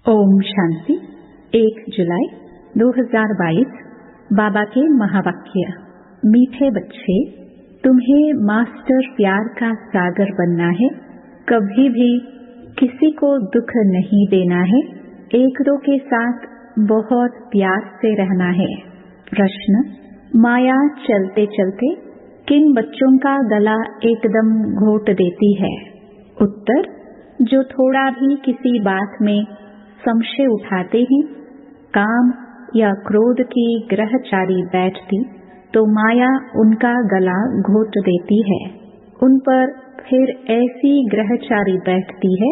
ओम शांति। 1 जुलाई 2022 बाबा के महावाक्य। मीठे बच्चे, तुम्हें मास्टर प्यार का सागर बनना है। कभी भी किसी को दुख नहीं देना है। एक दो के साथ बहुत प्यार से रहना है। प्रश्न: माया चलते चलते किन बच्चों का गला एकदम घोट देती है? उत्तर: जो थोड़ा भी किसी बात में संशय उठाते हैं, काम या क्रोध की ग्रहचारी बैठती तो माया उनका गला घोट देती है। उन पर फिर ऐसी ग्रहचारी बैठती है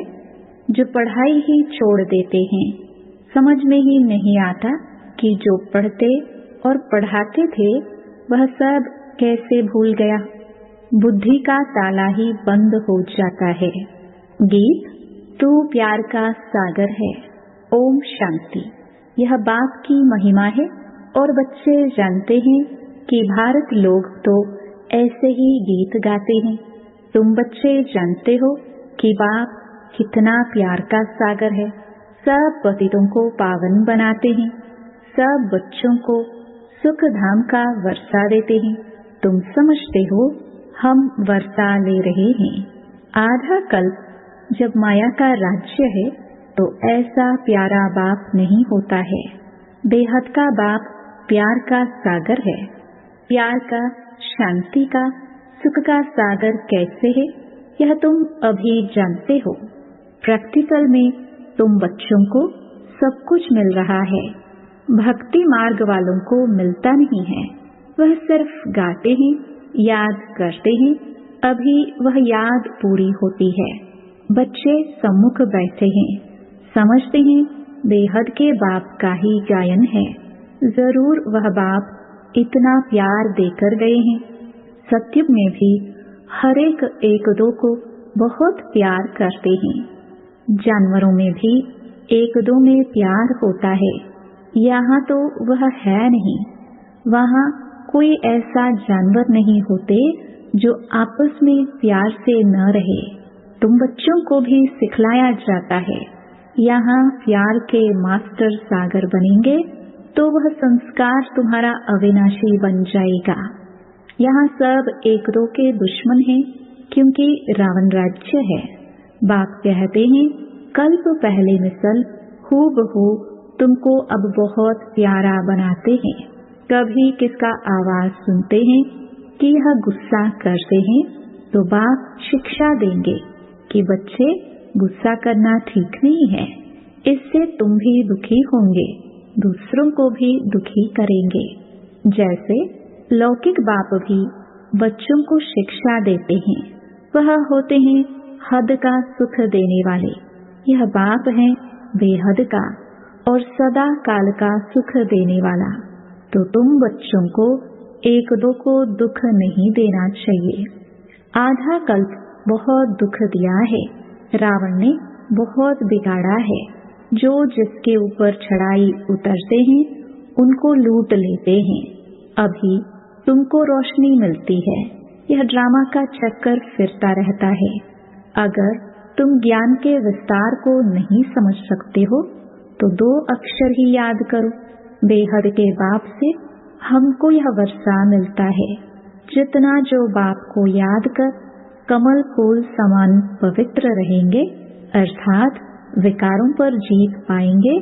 जो पढ़ाई ही छोड़ देते हैं। समझ में ही नहीं आता कि जो पढ़ते और पढ़ाते थे वह सब कैसे भूल गया। बुद्धि का ताला ही बंद हो जाता है। गीत: तू प्यार का सागर है। ओम शांति। यह बाप की महिमा है और बच्चे जानते हैं कि भारत लोग तो ऐसे ही गीत गाते हैं। तुम बच्चे जानते हो कि बाप कितना प्यार का सागर है। सब पतितों को पावन बनाते हैं। सब बच्चों को सुख धाम का वर्षा देते हैं। तुम समझते हो हम वर्षा ले रहे हैं। आधा कल्प जब माया का राज्य है तो ऐसा प्यारा बाप नहीं होता है। बेहद का बाप प्यार का सागर है। प्यार का, शांति का, सुख का सागर कैसे है यह तुम अभी जानते हो। प्रैक्टिकल में तुम बच्चों को सब कुछ मिल रहा है। भक्ति मार्ग वालों को मिलता नहीं है। वह सिर्फ गाते हैं, याद करते हैं, अभी वह याद पूरी होती है। बच्चे सम्मुख बैठे हैं, समझते हैं बेहद के बाप का ही गायन है। जरूर वह बाप इतना प्यार देकर गए हैं। सत्युग में भी हर एक दो को बहुत प्यार करते हैं। जानवरों में भी एक दो में प्यार होता है। यहाँ तो वह है नहीं। वहाँ कोई ऐसा जानवर नहीं होते जो आपस में प्यार से न रहे। तुम बच्चों को भी सिखलाया जाता है। यहाँ प्यार के मास्टर सागर बनेंगे तो वह संस्कार तुम्हारा अविनाशी बन जाएगा। यहाँ सब एक दो के दुश्मन हैं क्योंकि रावण राज्य है। बाप कहते हैं कल्प पहले मिसल हूबहू तुमको अब बहुत प्यारा बनाते हैं। कभी किसका आवाज सुनते हैं कि यह गुस्सा करते हैं तो बाप शिक्षा देंगे कि बच्चे गुस्सा करना ठीक नहीं है। इससे तुम भी दुखी होंगे, दूसरों को भी दुखी करेंगे। जैसे लौकिक बाप भी बच्चों को शिक्षा देते हैं। वह होते हैं हद का सुख देने वाले। यह बाप है बेहद का और सदा काल का सुख देने वाला। तो तुम बच्चों को एक दो को दुख नहीं देना चाहिए। आधा कल्प बहुत दुख दिया है। रावण ने बहुत बिगाड़ा है। जो जिसके ऊपर चढ़ाई उतरते हैं उनको लूट लेते हैं। अभी तुमको रोशनी मिलती है। यह ड्रामा का चक्कर फिरता रहता है। अगर तुम ज्ञान के विस्तार को नहीं समझ सकते हो तो 2 अक्षर ही याद करो। बेहद के बाप से हमको यह वर्षा मिलता है। जितना जो बाप को याद कर कमल फूल समान पवित्र रहेंगे अर्थात विकारों पर जीत पाएंगे,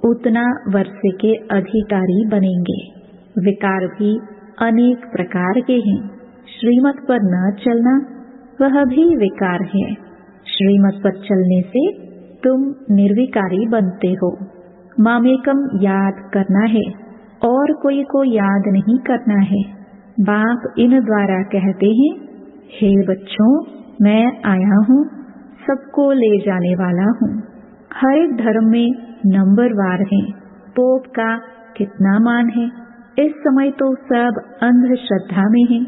उतना वर्षे के अधिकारी बनेंगे। विकार भी अनेक प्रकार के हैं। श्रीमत पर न चलना वह भी विकार है। श्रीमत पर चलने से तुम निर्विकारी बनते हो। मामेकम याद करना है और कोई को याद नहीं करना है। बाप इन द्वारा कहते हैं हे बच्चों, मैं आया हूँ, सबको ले जाने वाला हूँ। हर एक धर्म में नंबरवार है। पोप का कितना मान है। इस समय तो सब अंधश्रद्धा में है।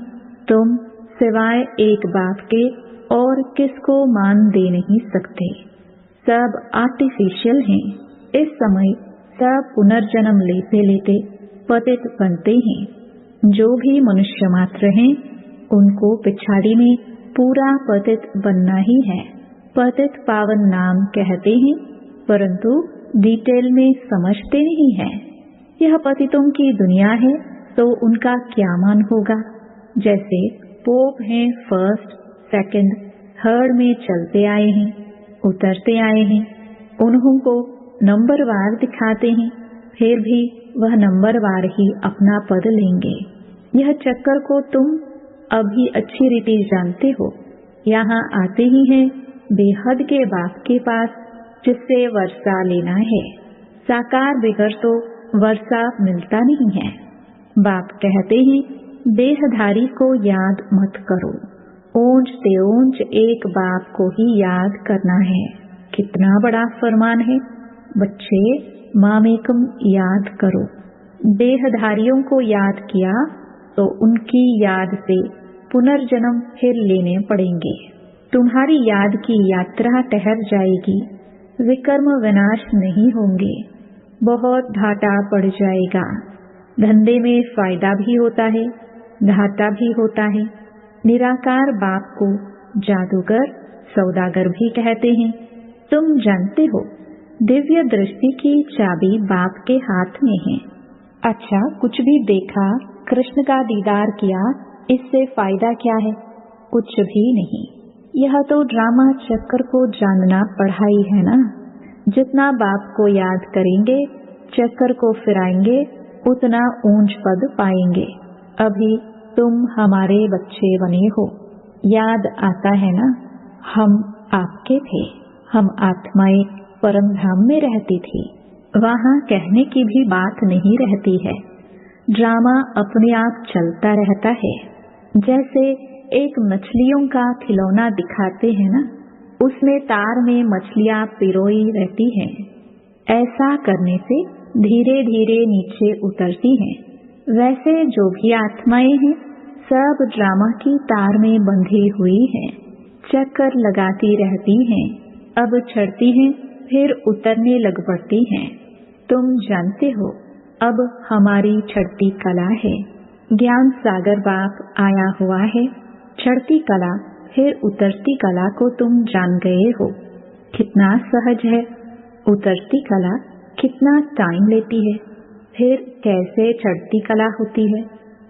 तुम सिवाय एक बाप के और किसको मान दे नहीं सकते। सब आर्टिफिशियल हैं। इस समय सब पुनर्जन्म लेते लेते पतित बनते हैं। जो भी मनुष्य मात्र हैं उनको पिछाड़ी में पूरा पतित बनना ही है। पतित पावन नाम कहते हैं परंतु डिटेल में समझते नहीं हैं। यह पतितों की दुनिया है तो उनका क्या मान होगा। जैसे पोप हैं, फर्स्ट, सेकंड, थर्ड में चलते आए हैं, उतरते आए हैं, उन्हों को नंबरवार दिखाते हैं, फिर भी वह नंबरवार ही अपना पद लेंगे। यह चक्कर को तुम अभी अच्छी रीति जानते हो। यहाँ आते ही हैं बेहद के बाप के पास, जिससे वर्षा लेना है। साकार बगैर तो वर्षा मिलता नहीं है। बाप कहते हैं देहधारी को याद मत करो, ऊंच ते ऊंच एक बाप को ही याद करना है। कितना बड़ा फरमान है। बच्चे मामेकम याद करो। देहधारियों को याद किया तो उनकी याद से पुनर्जन्म फिर लेने पड़ेंगे। तुम्हारी याद की यात्रा ठहर जाएगी, विकर्म विनाश नहीं होंगे। बहुत घाटा पड़ जाएगा। धंधे में फायदा भी होता है, घाटा भी होता है। निराकार बाप को जादूगर, सौदागर भी कहते हैं। तुम जानते हो दिव्य दृष्टि की चाबी बाप के हाथ में है। अच्छा, कुछ भी देखा, कृष्ण का दीदार किया, इससे फायदा क्या है? कुछ भी नहीं। यह तो ड्रामा चक्कर को जानना पढ़ाई है ना। जितना बाप को याद करेंगे, चक्कर को फिराएंगे, उतना ऊंच पद पाएंगे। अभी तुम हमारे बच्चे बने हो, याद आता है ना? हम आपके थे, हम आत्माएं परम धाम में रहती थी। वहाँ कहने की भी बात नहीं रहती है। ड्रामा अपने आप चलता रहता है। जैसे एक मछलियों का खिलौना दिखाते हैं ना, उसमें तार में मछलियाँ पिरोई रहती हैं। ऐसा करने से धीरे धीरे नीचे उतरती हैं। वैसे जो भी आत्माएं हैं सब ड्रामा की तार में बंधी हुई हैं, चक्कर लगाती रहती हैं। अब चढ़ती हैं, फिर उतरने लग पड़ती हैं। तुम जानते हो अब हमारी चढ़ती कला है। ज्ञान सागर बाप आया हुआ है। चढ़ती कला फिर उतरती कला को तुम जान गए हो। कितना सहज है। उतरती कला कितना टाइम लेती है, फिर कैसे चढ़ती कला होती है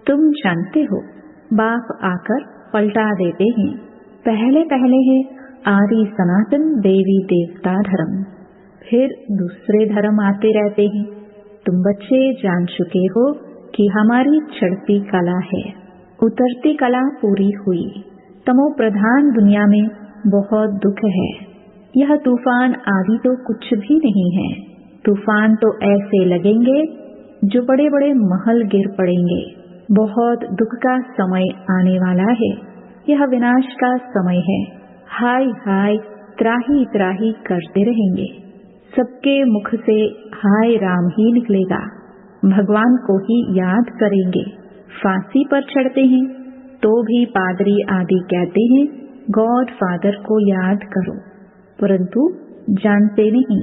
तुम जानते हो। बाप आकर पलटा देते हैं। पहले पहले है आदि सनातन देवी देवता धर्म, फिर दूसरे धर्म आते रहते हैं। तुम बच्चे जान चुके हो कि हमारी चढ़ती कला है, उतरती कला पूरी हुई। तमो प्रधान दुनिया में बहुत दुख है। यह तूफान आदि तो कुछ भी नहीं है। तूफान तो ऐसे लगेंगे जो बड़े बड़े महल गिर पड़ेंगे। बहुत दुख का समय आने वाला है। यह विनाश का समय है। हाय हाय त्राही त्राही करते रहेंगे। सबके मुख से हाय राम ही निकलेगा। भगवान को ही याद करेंगे। फांसी पर चढ़ते हैं तो भी पादरी आदि कहते हैं गॉड फादर को याद करो, परंतु जानते नहीं,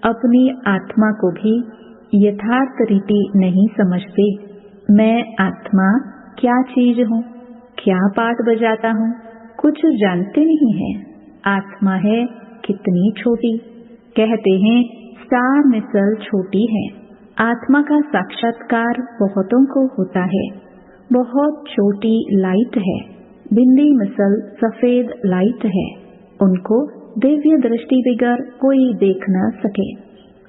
अपनी आत्मा को भी यथार्थ रीति नहीं समझते। मैं आत्मा क्या चीज हूँ, क्या पाठ बजाता हूँ, कुछ जानते नहीं है। आत्मा है कितनी छोटी। कहते हैं स्टार मिसल छोटी है। आत्मा का साक्षात्कार बहुतों को होता है। बहुत छोटी लाइट है। बिंदी मिसल सफेद लाइट है। उनको दिव्य दृष्टि बगैर कोई देख न सके।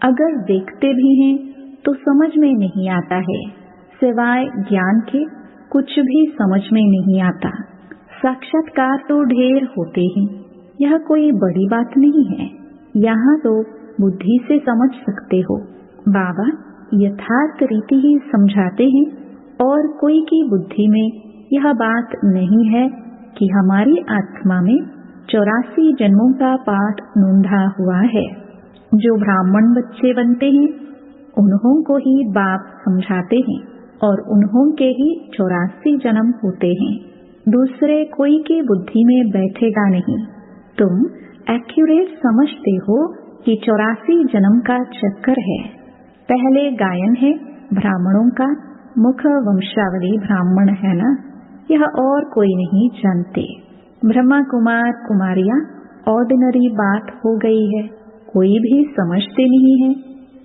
अगर देखते भी हैं तो समझ में नहीं आता है। सिवाय ज्ञान के कुछ भी समझ में नहीं आता। साक्षात्कार तो ढेर होते हैं, यह कोई बड़ी बात नहीं है। यहाँ तो बुद्धि से समझ सकते हो। बाबा यथार्थ रीति ही समझाते हैं और कोई की बुद्धि में यह बात नहीं है कि हमारी आत्मा में 84 जन्मों का पाठ नोंधा हुआ है। जो ब्राह्मण बच्चे बनते हैं उन्हों को ही बाप समझाते हैं और उन्हों के ही 84 जन्म होते हैं। दूसरे कोई की बुद्धि में बैठेगा नहीं। तुम एक्यूरेट समझते हो कि 84 जन्म का चक्कर है। पहले गायन है ब्राह्मणों का, मुख वंशावली ब्राह्मण है ना, यह और कोई नहीं जानते। ब्रह्मा कुमार कुमारियाँ ऑर्डिनरी बात हो गई है। कोई भी समझते नहीं है।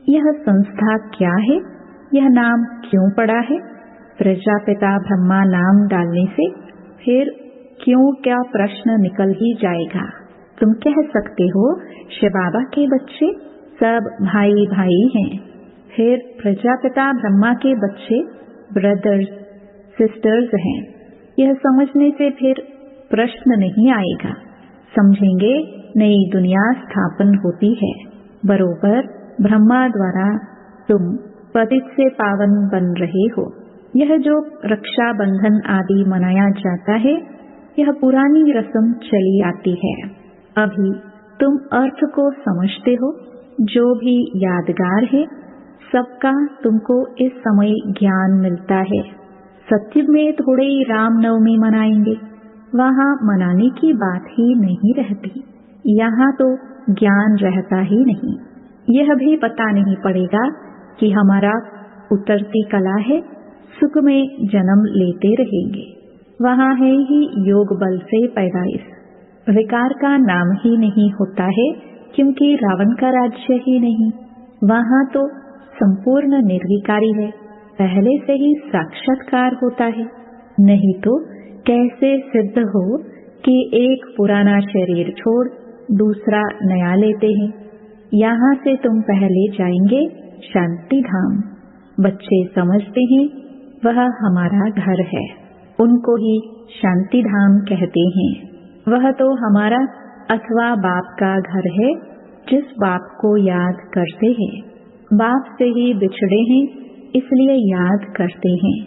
यह संस्था क्या है, यह नाम क्यों पड़ा है। प्रजापिता ब्रह्मा नाम डालने से फिर क्यों क्या प्रश्न निकल ही जाएगा। तुम कह सकते हो शिव बाबा के बच्चे सब भाई भाई हैं, फिर प्रजापिता ब्रह्मा के बच्चे ब्रदर्स सिस्टर्स हैं। यह समझने से फिर प्रश्न नहीं आएगा। समझेंगे नई दुनिया स्थापन होती है। बरोबर ब्रह्मा द्वारा तुम पतित से पावन बन रहे हो। यह जो रक्षाबंधन आदि मनाया जाता है, यह पुरानी रस्म चली आती है। अभी तुम अर्थ को समझते हो। जो भी यादगार है सबका तुमको इस समय ज्ञान मिलता है। सत्युग में थोड़े ही रामनवमी मनाएंगे, वहाँ मनाने की बात ही नहीं रहती। यहाँ तो ज्ञान रहता ही नहीं। यह भी पता नहीं पड़ेगा कि हमारा उतरती कला है, सुख में जन्म लेते रहेंगे। वहाँ है ही योग बल से पैदाइश। विकार का नाम ही नहीं होता है, क्योंकि रावण का राज्य ही नहीं। वहाँ तो संपूर्ण निर्विकारी है, पहले से ही साक्षात्कार होता है। नहीं तो कैसे सिद्ध हो कि एक पुराना शरीर छोड़ दूसरा नया लेते हैं। यहाँ से तुम पहले जाएंगे शांति धाम। बच्चे समझते हैं वह हमारा घर है, उनको ही शांति धाम कहते हैं। वह तो हमारा अथवा बाप का घर है, जिस बाप को याद करते हैं। बाप से ही बिछड़े हैं, इसलिए याद करते हैं।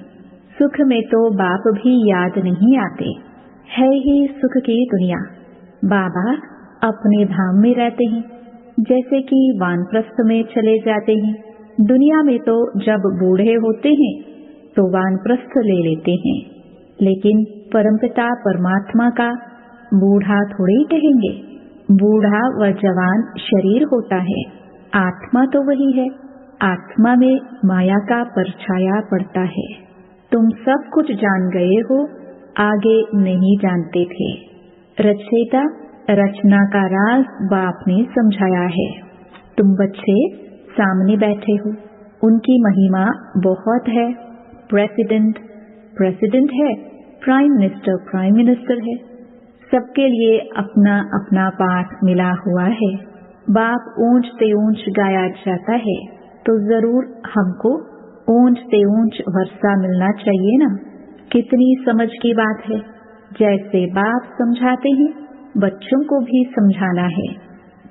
सुख में तो बाप भी याद नहीं आते, है ही सुख की दुनिया। बाबा अपने धाम में रहते हैं, जैसे कि वानप्रस्थ में चले जाते हैं। दुनिया में तो जब बूढ़े होते हैं तो वानप्रस्थ ले लेते हैं, लेकिन परमपिता परमात्मा का बूढ़ा थोड़ी कहेंगे। बूढ़ा व जवान शरीर होता है, आत्मा तो वही है। आत्मा में माया का परछाया पड़ता है। तुम सब कुछ जान गए हो, आगे नहीं जानते थे। रचयिता रचना का राज बाप ने समझाया है। तुम बच्चे सामने बैठे हो, उनकी महिमा बहुत है। प्रेसिडेंट प्रेसिडेंट है, प्राइम मिनिस्टर है। सबके लिए अपना अपना पाठ मिला हुआ है। बाप ऊंच से ऊंच गाया जाता है, तो जरूर हमको ऊंच से ऊंच वर्षा मिलना चाहिए ना। कितनी समझ की बात है। जैसे बाप समझाते हैं, बच्चों को भी समझाना है।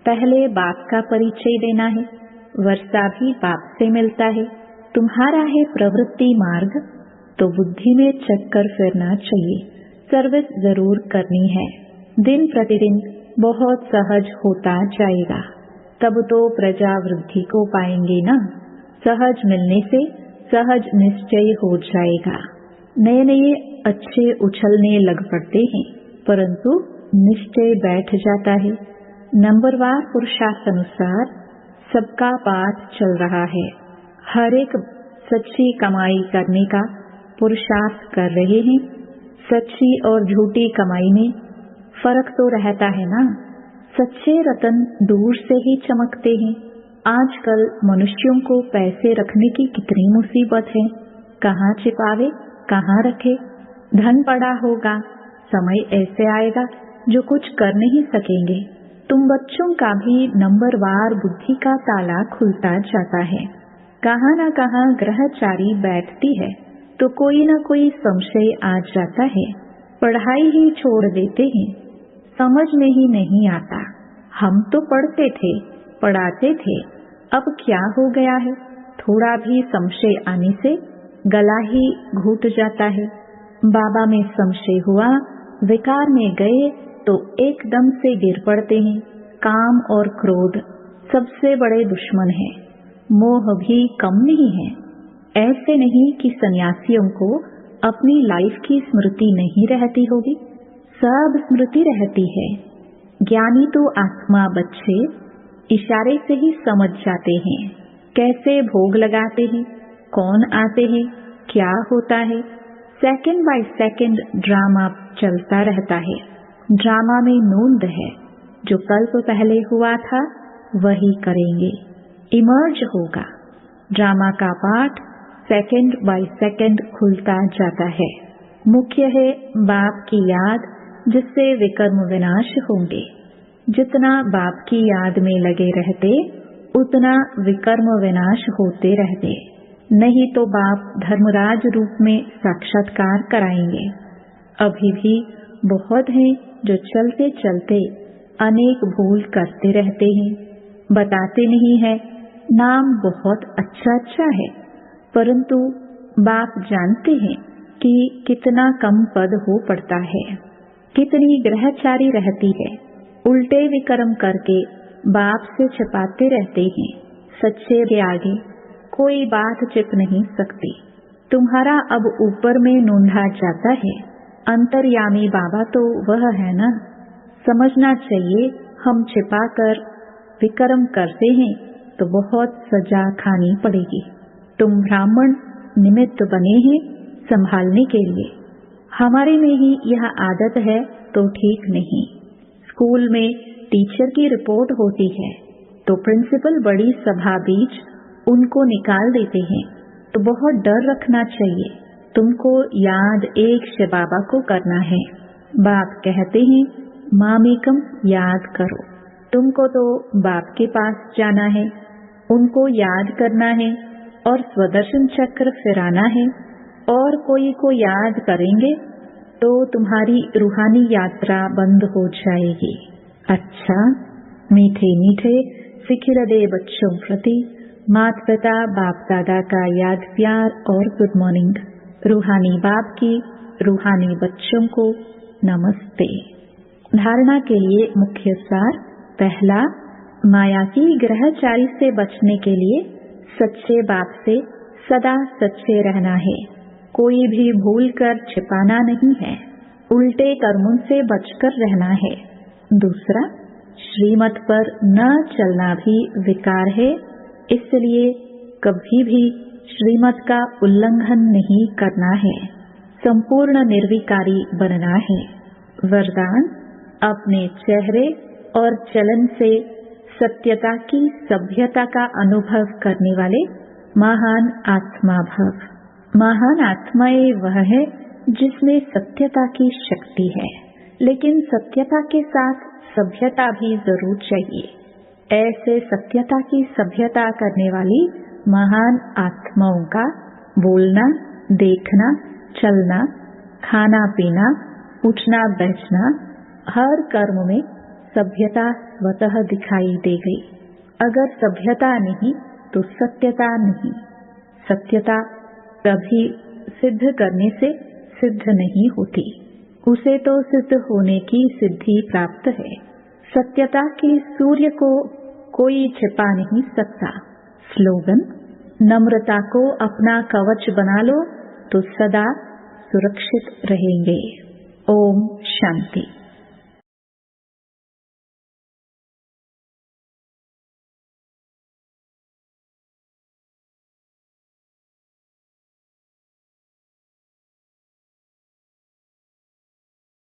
पहले बाप का परिचय देना है, वर्षा भी बाप से मिलता है। तुम्हारा है प्रवृत्ति मार्ग, तो बुद्धि में चक्कर फिरना चाहिए। सर्विस जरूर करनी है। दिन प्रतिदिन बहुत सहज होता जाएगा, तब तो प्रजा वृद्धि को पाएंगे ना। सहज मिलने से सहज निश्चय हो जाएगा। नए नए अच्छे उछलने लग पड़ते हैं, परंतु निश्चय बैठ जाता है। नंबरवार पुरुषार्थ अनुसार सबका पाठ चल रहा है। हर एक सच्ची कमाई करने का पुरुषार्थ कर रहे हैं। सच्ची और झूठी कमाई में फर्क तो रहता है ना। सच्चे रतन दूर से ही चमकते हैं। आजकल मनुष्यों को पैसे रखने की कितनी मुसीबत है। कहाँ छिपावे, कहाँ रखे। धन पड़ा होगा, समय ऐसे आएगा जो कुछ कर नहीं सकेंगे। तुम बच्चों का भी नंबरवार बुद्धि का ताला खुलता जाता है। कहाँ न कहाँ ग्रहचारी बैठती है, तो कोई न कोई संशय आ जाता है। पढ़ाई ही छोड़ देते हैं, समझ में ही नहीं आता। हम तो पढ़ते थे, पढ़ाते थे, अब क्या हो गया है। थोड़ा भी संशय आने से गला ही घुट जाता है। बाबा में संशय हुआ, विकार में गए तो एकदम से गिर पड़ते हैं। काम और क्रोध सबसे बड़े दुश्मन है। मोह भी कम नहीं है। ऐसे नहीं कि सन्यासियों को अपनी लाइफ की स्मृति नहीं रहती होगी, सब स्मृति रहती है। ज्ञानी तो आत्मा बच्चे इशारे से ही समझ जाते हैं, कैसे भोग लगाते हैं, कौन आते हैं, क्या होता है। सेकंड बाय सेकंड ड्रामा चलता रहता है। ड्रामा में नूंद है। जो कल्प पहले हुआ था वही करेंगे। इमर्ज होगा। ड्रामा का पाठ सेकंड बाय सेकंड खुलता जाता है। मुख्य है बाप की याद, जिससे विकर्म विनाश होंगे। जितना बाप की याद में लगे रहते, उतना विकर्म विनाश होते रहते। नहीं तो बाप धर्मराज रूप में साक्षात्कार कराएंगे। अभी भी बहुत हैं जो चलते चलते अनेक भूल करते रहते हैं। बताते नहीं है, नाम बहुत अच्छा अच्छा है, परंतु बाप जानते हैं कि कितना कम पद हो पड़ता है, कितनी ग्रहचारी रहती है। उल्टे विकर्म करके बाप से छिपाते रहते हैं। सच्चे के आगे कोई बात छिप नहीं सकती। तुम्हारा अब ऊपर में नूंढा जाता है। अंतर्यामी बाबा तो वह है ना। समझना चाहिए हम छिपाकर विकर्म करते हैं तो बहुत सजा खानी पड़ेगी। तुम ब्राह्मण निमित्त बने हैं संभालने के लिए। हमारे में ही यह आदत है तो ठीक नहीं। स्कूल में टीचर की रिपोर्ट होती है तो प्रिंसिपल बड़ी सभा बीच उनको निकाल देते हैं, तो बहुत डर रखना चाहिए। तुमको याद एक शिव बाबा को करना है। बाप कहते हैं मामेकम याद करो। तुमको तो बाप के पास जाना है, उनको याद करना है और स्वदर्शन चक्र फिराना है। और कोई को याद करेंगे तो तुम्हारी रूहानी यात्रा बंद हो जाएगी। अच्छा, मीठे मीठे सिखिलदे बच्चों प्रति माता पिता बाप दादा का याद प्यार और गुड मॉर्निंग। रूहानी बाप की रूहानी बच्चों को नमस्ते। धारणा के लिए मुख्य सार। पहला, माया की ग्रहचारी से बचने के लिए सच्चे बाप से सदा सच्चे रहना है। कोई भी भूल कर छिपाना नहीं है। उल्टे कर्मों से बचकर रहना है। दूसरा, श्रीमत पर न चलना भी विकार है, इसलिए कभी भी श्रीमत का उल्लंघन नहीं करना है। संपूर्ण निर्विकारी बनना है। वरदान, अपने चेहरे और चलन से सत्यता की सभ्यता का अनुभव करने वाले महान आत्मा भव। महान आत्माएं वह है जिसमें सत्यता की शक्ति है, लेकिन सत्यता के साथ सभ्यता भी जरूर चाहिए। ऐसे सत्यता की सभ्यता करने वाली महान आत्माओं का बोलना, देखना, चलना, खाना पीना, उठना बैठना, हर कर्म में सभ्यता स्वतः दिखाई दे गई। अगर सभ्यता नहीं तो सत्यता नहीं। सत्यता कभी सिद्ध करने से सिद्ध नहीं होती, उसे तो सिद्ध होने की सिद्धि प्राप्त है। सत्यता के सूर्य को कोई छिपा नहीं सकता। स्लोगन, नम्रता को अपना कवच बना लो तो सदा सुरक्षित रहेंगे। ओम शांति।